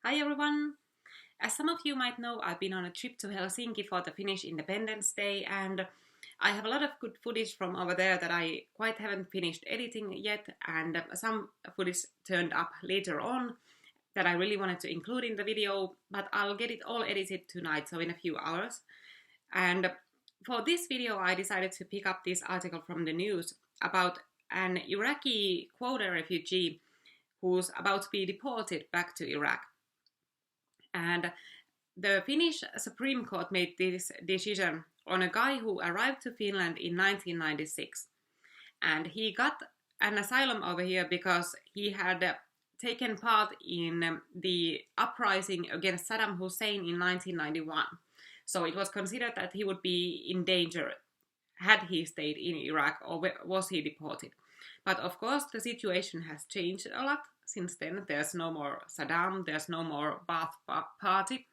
Hi everyone! As some of you might know, I've been on a trip to Helsinki for the Finnish Independence Day, and I have a lot of good footage from over there that I quite haven't finished editing yet, and some footage turned up later on that I really wanted to include in the video, but I'll get it all edited tonight, so in a few hours. And for this video, I decided to pick up this article from the news about an Iraqi quota refugee who's about to be deported back to Iraq. And the Finnish Supreme Court made this decision on a guy who arrived to Finland in 1996. And he got an asylum over here because he had taken part in the uprising against Saddam Hussein in 1991. So it was considered that he would be in danger had he stayed in Iraq or was he deported. But of course, the situation has changed a lot since then. There's no more Saddam, there's no more Ba'ath Party.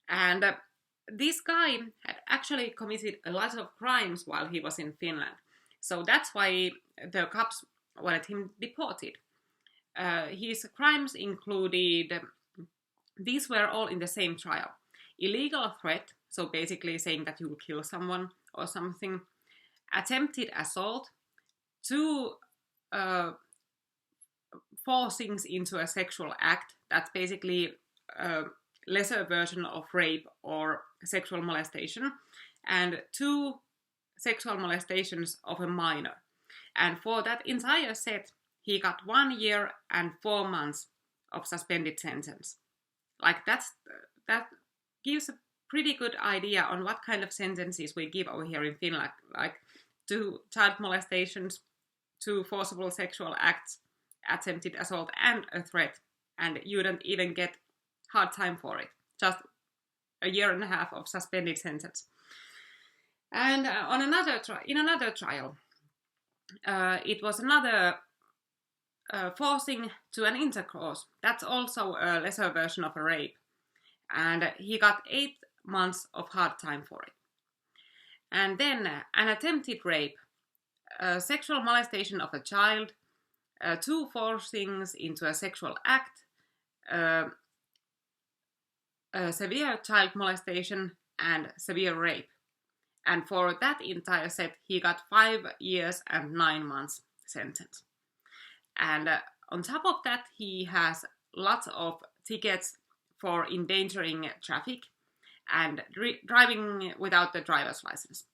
And this guy had actually committed a lot of crimes while he was in Finland. So that's why the cops wanted him deported. His crimes included, these were all in the same trial. Illegal threat, so basically saying that you will kill someone or something. Attempted assault. Two forcings into a sexual act. That's basically a lesser version of rape or sexual molestation. And two sexual molestations of a minor. And for that entire set, he got 1 year and 4 months of suspended sentence. Like that gives a pretty good idea on what kind of sentences we give over here in Finland. Like 2 child molestations, 2 forcible sexual acts, attempted assault, and a threat. And you don't even get hard time for it. Just a year and a half of suspended sentence. And in another trial, it was another forcing to an intercourse. That's also a lesser version of a rape. And he got 8 months of hard time for it. And then an attempted rape, sexual molestation of a child, 2 forcings into a sexual act, severe child molestation, and severe rape. And for that entire set, he got 5 years and 9 months sentence. And on top of that, he has lots of tickets for endangering traffic and driving without the driver's license.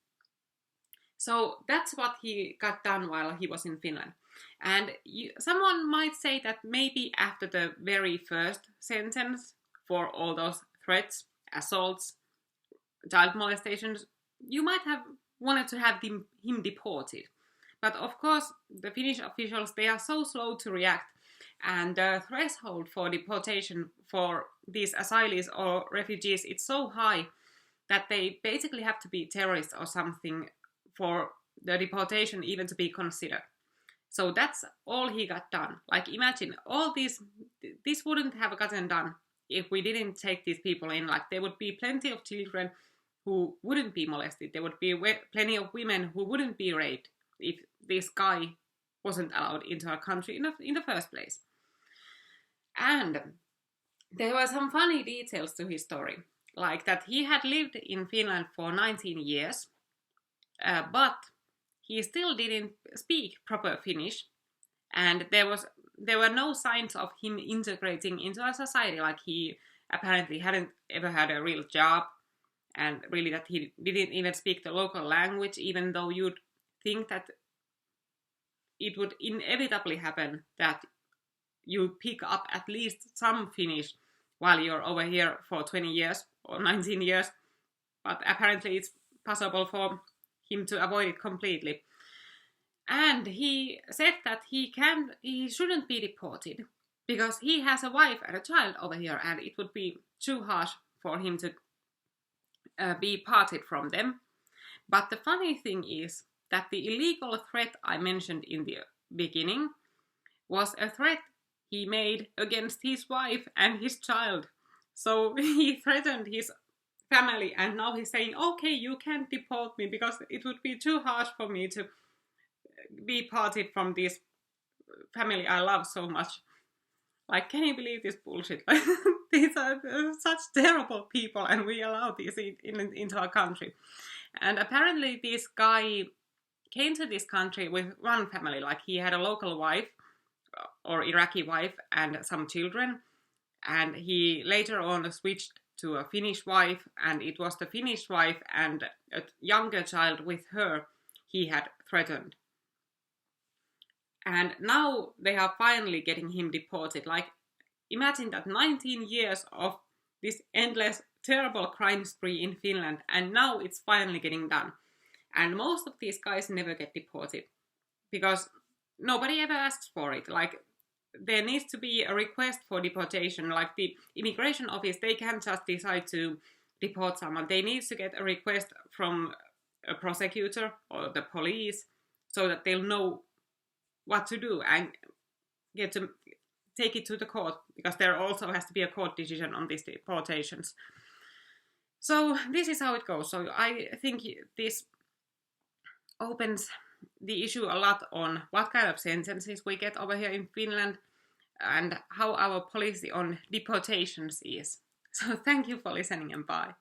So that's what he got done while he was in Finland. And someone might say that maybe after the very first sentence for all those threats, assaults, child molestations, you might have wanted to have him deported. But of course, the Finnish officials, they are so slow to react, and the threshold for deportation for these asylees or refugees, it's so high that they basically have to be terrorists or something for the deportation even to be considered. So that's all he got done. Like imagine, all this wouldn't have gotten done if we didn't take these people in. Like there would be plenty of children who wouldn't be molested. There would be plenty of women who wouldn't be raped if this guy wasn't allowed into our country in the first place. And there were some funny details to his story, like that he had lived in Finland for 19 years, but he still didn't speak proper Finnish, and there were no signs of him integrating into our society. Like he apparently hadn't ever had a real job, and really that he didn't even speak the local language, even though you'd think that it would inevitably happen that you pick up at least some Finnish while you're over here for 20 years or 19 years. But apparently it's possible for him to avoid it completely. And he said that he shouldn't be deported because he has a wife and a child over here, and it would be too harsh for him to be parted from them. But the funny thing is that the illegal threat I mentioned in the beginning was a threat he made against his wife and his child. So he threatened his family, and now he's saying, okay, you can't deport me because it would be too harsh for me to be parted from this family I love so much. Like, can you believe this bullshit? These are such terrible people, and we allow this into our country. And apparently this guy came to this country with one family. Like, he had a local wife, or Iraqi wife, and some children. And he later on switched to a Finnish wife, and it was the Finnish wife and a younger child with her he had threatened. And now they are finally getting him deported. Like, imagine that 19 years of this endless, terrible crime spree in Finland, and now it's finally getting done. And most of these guys never get deported because nobody ever asks for it. Like, there needs to be a request for deportation. Like, the immigration office, they can't just decide to deport someone. They need to get a request from a prosecutor or the police so that they'll know what to do and get to take it to the court, because there also has to be a court decision on these deportations. So this is how it goes. So I think this opens the issue a lot on what kind of sentences we get over here in Finland and how our policy on deportations is. So thank you for listening, and bye.